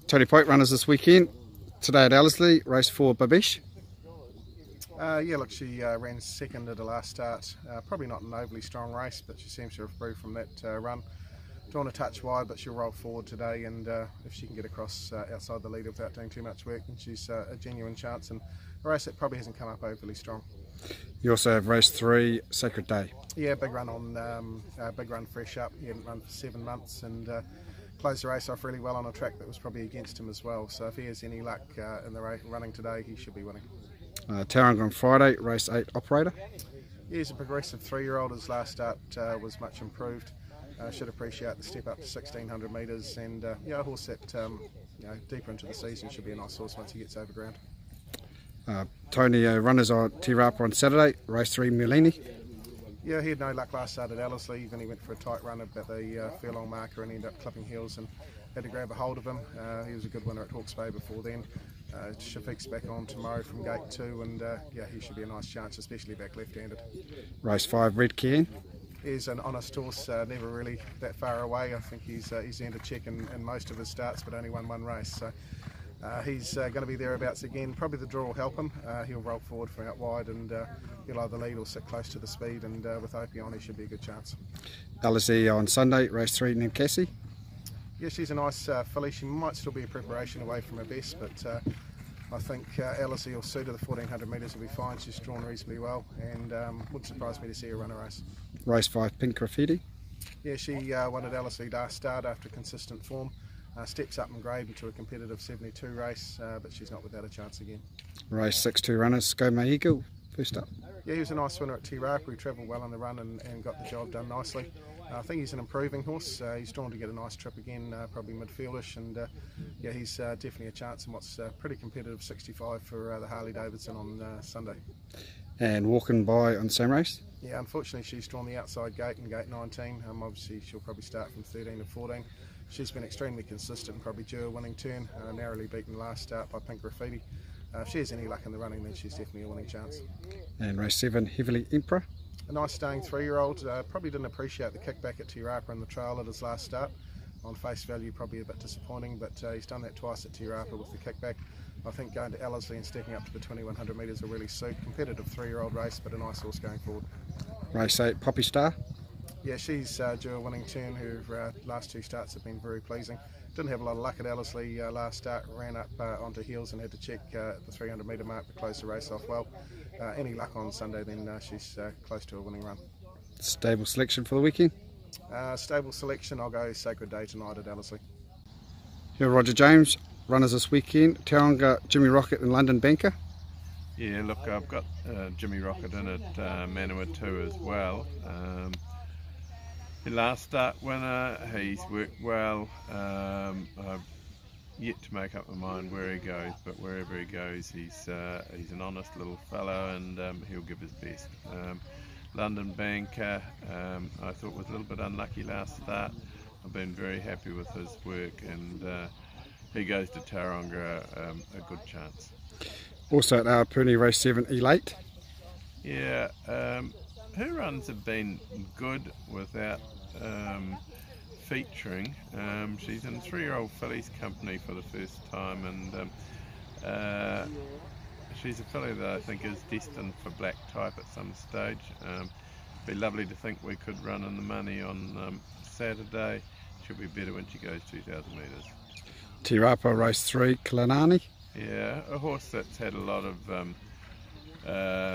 Tony Pike runners this weekend. Today at Ellerslie, race 4 Babish. Yeah, look, she ran second at the last start. Probably not an overly strong race, but she seems to have improved from that run. Drawn a touch wide, but she'll roll forward today, and if she can get across outside the leader without doing too much work, then she's a genuine chance, and a race that probably hasn't come up overly strong. You also have race 3 Sacred Day. Yeah, big run fresh up. He hadn't run for 7 months, and closed the race off really well on a track that was probably against him as well. So if he has any luck in the running today, he should be winning. Tauranga on Friday, race 8 Operator. Yeah, he's a progressive 3-year-old. His last start was much improved. Should appreciate the step up to 1600 metres, and yeah, a horse that deeper into the season should be a nice horse once he gets over ground. Tony runners on Rapa on Saturday, race 3 Mulini. Yeah, he had no luck last start at Ellerslie. Even he went for a tight run about the furlong marker and ended up clipping heels and had to grab a hold of him. He was a good winner at Hawke's Bay before then. Shafiq's back on tomorrow from gate 2, and yeah, he should be a nice chance, especially back left-handed. Race 5 Red Cairn. He's an honest horse, never really that far away. I think he's earned a check in most of his starts, but only won one race. So he's going to be thereabouts again. Probably the draw will help him. He'll roll forward from out wide, and he'll either lead or sit close to the speed, and with Opie on, he should be a good chance. Ellerslie on Sunday, race 3 Cassie. Yeah, she's a nice filly. She might still be a preparation away from her best, but I think Ellerslie will suit her. The 1400 metres will be fine. She's drawn reasonably well, and wouldn't surprise me to see her run a race. Race 5 Pink Graffiti. Yeah, she won at Ellerslie last start after consistent form. Steps up in grade into a competitive 72 race, but she's not without a chance again. Race 6 2 runners Go My Eagle, first up. Yeah, he was a nice winner at Rapa. He travelled well on the run and got the job done nicely. I think he's an improving horse. He's drawn to get a nice trip again, probably midfieldish, and yeah, he's definitely a chance in what's pretty competitive 65 for the Harley Davidson on Sunday. And Walking By on the same race? Yeah, unfortunately she's drawn the outside gate in gate 19. Obviously she'll probably start from 13 to 14. She's been extremely consistent, probably due a winning turn, narrowly beaten last start by Pink Graffiti. If she has any luck in the running, then she's definitely a winning chance. And race 7 Heavily Emperor. A nice staying 3-year-old, probably didn't appreciate the kickback at Rapa in the trail at his last start. On face value probably a bit disappointing, but he's done that twice at Rapa with the kickback. I think going to Ellerslie and stepping up to the 2100 metres will really suit. Competitive 3-year-old race, but a nice horse going forward. Race 8 Poppy Star. Yeah, she's due a winning turn. Her last 2 starts have been very pleasing. Didn't have a lot of luck at Ellerslie last start, ran up onto heels and had to check at the 300 metre mark to close the race off well. Any luck on Sunday, then she's close to a winning run. Stable selection for the weekend? Stable selection, I'll go Sacred Day tonight at Ellerslie. Here Roger James, runners this weekend, Tauranga, Jimmy Rocket and London Banker. Yeah, look, I've got Jimmy Rocket in at Manawatu as well. The last start winner, he's worked well. I've yet to make up my mind where he goes, but wherever he goes, he's an honest little fellow, and he'll give his best. London Banker, I thought was a little bit unlucky last start. I've been very happy with his work, and he goes to Tauranga a good chance. Also at Arapuni, race 7 Elate. Yeah, her runs have been good without featuring. She's in 3-year-old filly's company for the first time, and she's a filly that I think is destined for black type at some stage. Be lovely to think we could run in the money on Saturday. She'll be better when she goes 2,000 metres. Rapa race 3 Kalanani. Yeah, a horse that's had a lot of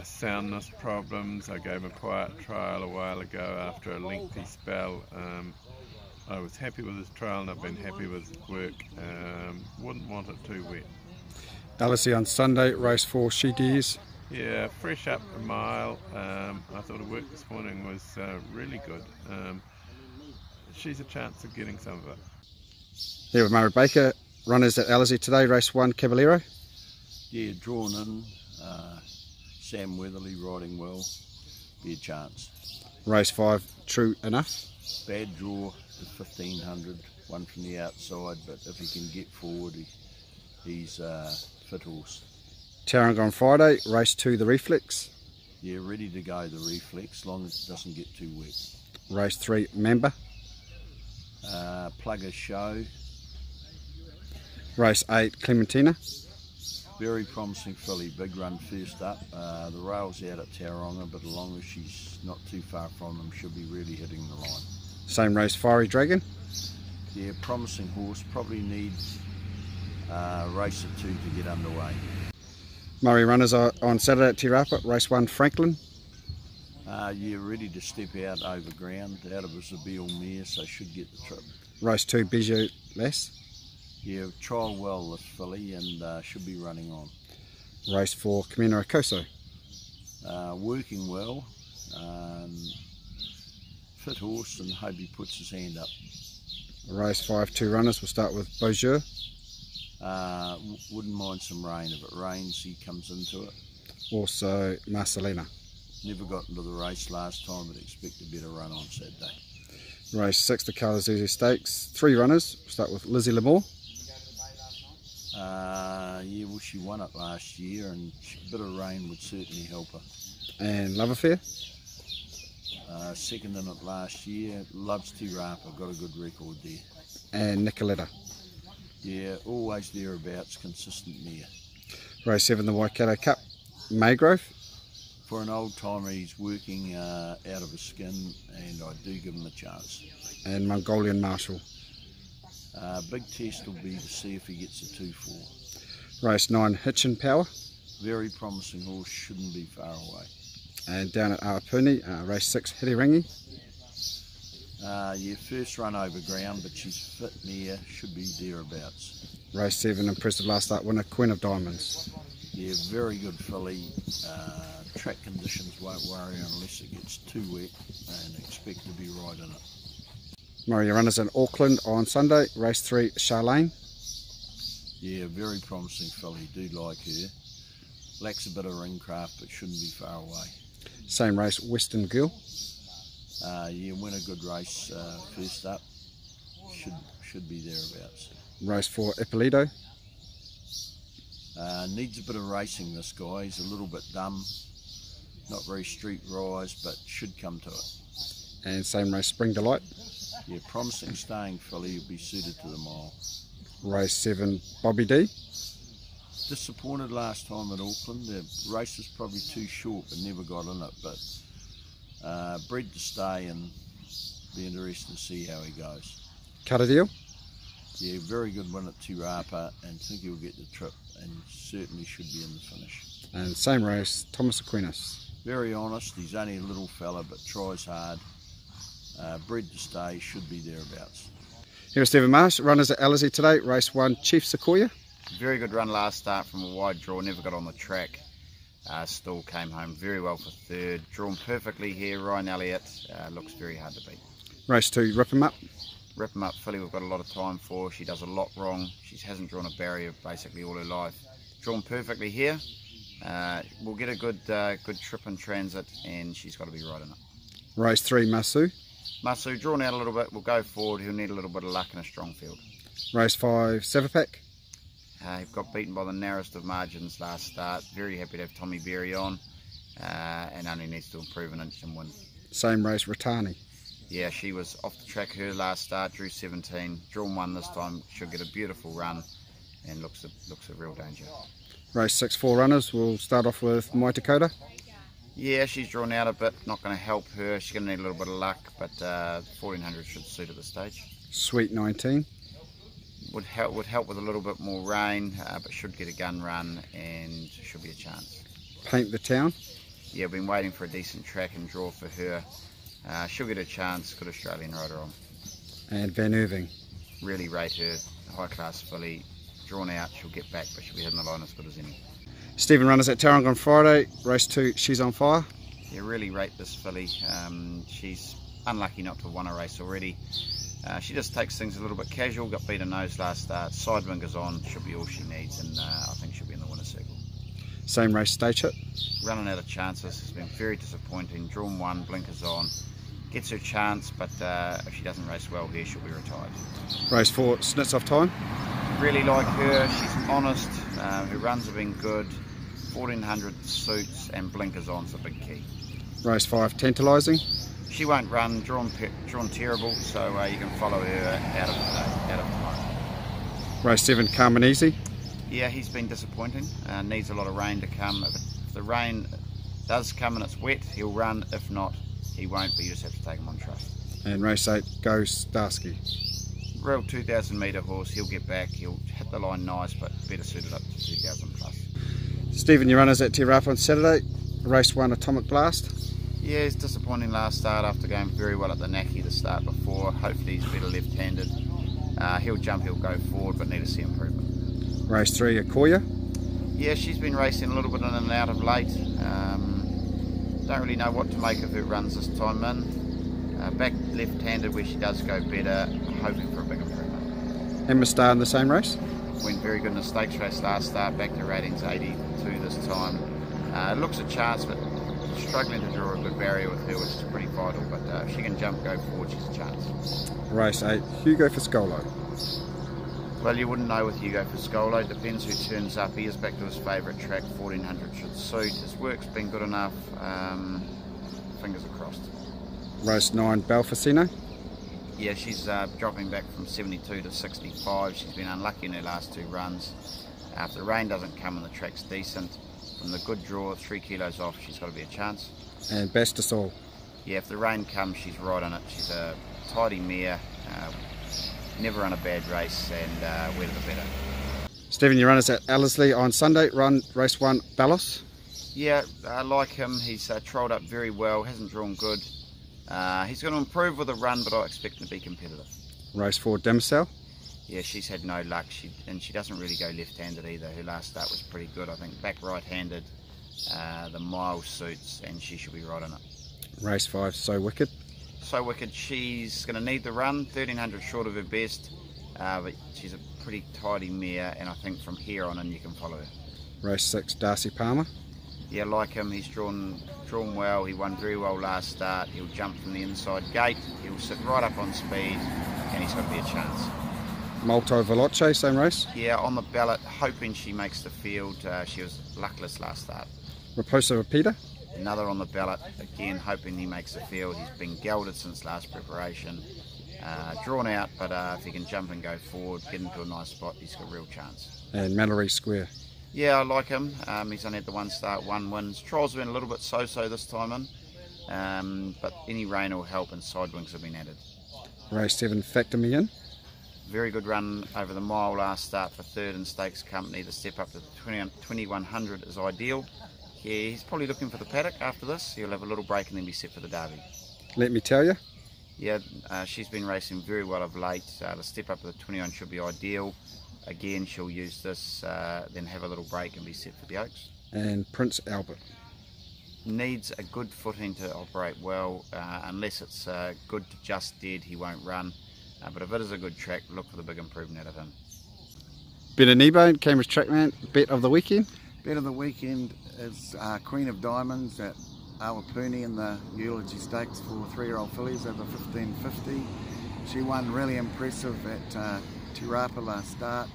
soundness problems. I gave him a quiet trial a while ago after a lengthy spell. I was happy with his trial, and I've been happy with his work. Wouldn't want it too wet. Ellerslie on Sunday, race 4 She Dares. Yeah, fresh up a mile. I thought her work this morning was really good. She's a chance of getting some of it. Here with Murray Baker, runners at Ellerslie today, race 1 Caballero. Yeah, drawn in. Sam Weatherly riding well. Be a chance. Race 5 True Enough. Bad draw at 1500, one from the outside, but if he can get forward, he's fit horse. Tauranga on Friday, race 2 The Reflex. Yeah, ready to go the Reflex, as long as it doesn't get too wet. Race 3 Member. Plug a show. Race 8, Clementina. Very promising filly, big run first up. The rail's out at Tauranga, but as long as she's not too far from them, she'll be really hitting the line. Same race, Fiery Dragon. Yeah, promising horse, probably needs a race or two to get underway. Murray runners are on Saturday at Rapa. Race 1, Franklin. Yeah, ready to step out over ground, out of a Zabeel mare, so should get the trip. Race 2, Bijou Less. Yeah, trial well this filly and should be running on. Race 4, Camino Acoso. Working well, fit horse, and hope he puts his hand up. Race 5, 2 runners. We'll start with Beaujeu. Wouldn't mind some rain. If it rains, he comes into it. Also Marcelina. Never got into the race last time, but expect a better run on Saturday. Race 6, the Kalamazoo Stakes. 3 runners. We'll start with Lizzie Lamore. Yeah, well, she won it last year, and a bit of rain would certainly help her. And Love Affair. Second in it last year, loves Rapa, got a good record there. And Nicoletta. Yeah, always thereabouts, consistent mare. Race 7, the Waikato Cup, Maygrove. For an old timer, he's working out of his skin, and I do give him a chance. And Mongolian Marshal. Big test will be to see if he gets a 2-4. Race 9, Hitchin Power. Very promising horse, shouldn't be far away. And down at Arapuni, race 6, Hirirangi. Yeah, first run over ground, but she's fit mare, should be thereabouts. Race 7, impressive last start winner, Queen of Diamonds. Yeah, very good filly. Track conditions won't worry unless it gets too wet, and expect to be right in it. Murray runners in Auckland on Sunday. Race 3, Charlene. Yeah, very promising filly, do like her. Lacks a bit of ring craft, but shouldn't be far away. Same race, Western Girl. Yeah, win a good race first up. Should be thereabouts. Race 4, Ippolito. Needs a bit of racing, this guy. He's a little bit dumb. Not very street rise, but should come to it. And same race, Spring Delight. Yeah, promising staying filly, will be suited to the mile. Race 7, Bobby D. Disappointed last time at Auckland. The race was probably too short, but never got in it. But bred to stay, and be interested to see how he goes. Cut a deal. Yeah, very good win at Rapa, and think he'll get the trip, and certainly should be in the finish. And same race, Thomas Aquinas. Very honest. He's only a little fella, but tries hard. Bred to stay, should be thereabouts. Here's Stephen Marsh, runners at Ellerslie today. Race 1, Chief Sequoia. Very good run last start from a wide draw, never got on the track. Still came home very well for third. Drawn perfectly here, Ryan Elliott. Looks very hard to beat. Race 2, Rip 'em Up. Rip 'em Up filly we've got a lot of time for. She does a lot wrong. She hasn't drawn a barrier basically all her life. Drawn perfectly here. We'll get a good trip in transit, and she's got to be right in it. Race 3, Masu. Masu drawn out a little bit. We'll go forward. He'll need a little bit of luck in a strong field. Race 5, Sevapak. He got beaten by the narrowest of margins last start. Very happy to have Tommy Berry on, and only needs to improve an inch and win. Same race, Ratani. Yeah, she was off the track her last start, drew 17, drawn 1 this time. She'll get a beautiful run, and looks a real danger. Race 6, 4 runners. We'll start off with My Dakota. Yeah, she's drawn out a bit, not going to help her. She's going to need a little bit of luck, but 1400 should suit at this stage. Sweet 19. Would help with a little bit more rain, but should get a gun run and should be a chance. Paint the Town. Yeah, I've been waiting for a decent track and draw for her. She'll get a chance, good Australian rider on. And Van Irving. Really rate her, high class filly. Drawn out, she'll get back, but she'll be hitting the line as good as any. Stephen runners at Tauranga on Friday. Race 2, She's on Fire. Yeah, really rate this filly. She's unlucky not to have won a race already. She just takes things a little bit casual, got beat a nose last start, side wingers on, should be all she needs, and I think she'll be in the winner's circle. Same race, Stage Hit. Running out of chances, has been very disappointing, drawn 1, blinkers on, gets her chance, but if she doesn't race well here, she'll be retired. Race 4, Snits Off Time. Really like her, she's honest, her runs have been good, 1400 suits and blinkers on's a big key. Race 5, Tantalising. She won't run, drawn terrible, so you can follow her out of tomorrow. Race 7, Calm and Easy. Yeah, he's been disappointing. Needs a lot of rain to come. If the rain does come and it's wet, he'll run. If not, he won't, but you just have to take him on trust. And race 8, Go Starsky. Real 2,000 metre horse, he'll get back, he'll hit the line nice, but better suited up to 2,000 plus. Stephen, your runners at Te Rapa on Saturday. Race 1, Atomic Blast. Yeah, he's disappointing last start after going very well at the Naki the start before. Hopefully he's better left-handed. He'll jump, he'll go forward, but need to see improvement. Race 3, Akoya. Yeah, she's been racing a little bit in and out of late. Don't really know what to make of her runs this time in. Back left-handed where she does go better, hoping for a big improvement. Emma Starr in the same race. Went very good in the stakes race last start, back to ratings 82 this time. Looks a chance, but struggling to draw a good barrier with her, which is pretty vital, but if she can jump, go forward, she's a chance. Race 8, Hugo Foscolo. Well, you wouldn't know with Hugo Foscolo, depends who turns up. He is back to his favourite track, 1400 should suit. His work's been good enough, fingers are crossed. Race 9, Belfacino. Yeah, she's dropping back from 72 to 65. She's been unlucky in her last 2 runs. If the rain doesn't come and the track's decent, from the good draw, 3 kilos off, she's got to be a chance. And Best of All. Yeah, if the rain comes, she's right on it. She's a tidy mare, never run a bad race, and wetter the better. Stephen, your runners at Ellerslie on Sunday. Race 1, Ballos. Yeah, I like him. He's trolled up very well, hasn't drawn good. He's going to improve with a run, but I expect him to be competitive. Race 4, Demoiselle. Yeah, she's had no luck, and she doesn't really go left-handed either. Her last start was pretty good. I think back right-handed, the mile suits, and she should be right on it. Race 5, So Wicked. So Wicked, she's going to need the run, 1300 short of her best, but she's a pretty tidy mare, and I think from here on in you can follow her. Race 6, Darcy Palmer. Yeah, like him, he's drawn well. He won very well last start. He'll jump from the inside gate, he'll sit right up on speed, and he's got to be a chance. Molto Veloce, same race. Yeah, on the ballot, hoping she makes the field. She was luckless last start. Raposa Rapida. Another on the ballot, again hoping he makes the field. He's been gelded since last preparation. Drawn out, but if he can jump and go forward, get into a nice spot, he's got a real chance. And Mallory Square. Yeah, I like him. He's only had the 1 start, 1 wins. Trials have been a little bit so-so this time in, but any rain will help and side wings have been added. Race 7, Factor Me In. Very good run over the mile last start for 3rd in Stakes Company. The step up to 2100 is ideal. Yeah, he's probably looking for the paddock after this. He'll have a little break and then be set for the Derby. Let Me Tell You. Yeah, she's been racing very well of late. The step up to the 21 should be ideal. Again, she'll use this, then have a little break and be set for the Oaks. And Prince Albert. Needs a good footing to operate well. Unless it's good to just dead, he won't run. But if it is a good track, look for the big improvement out of him. Better Nebo, Cambridge Trackman, bet of the weekend. Bet of the weekend is Queen of Diamonds at Awapuni in the Eulogy Stakes for 3-year-old fillies over 1550. She won really impressive at Te Rapa last start.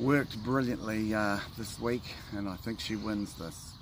Worked brilliantly this week, and I think she wins this.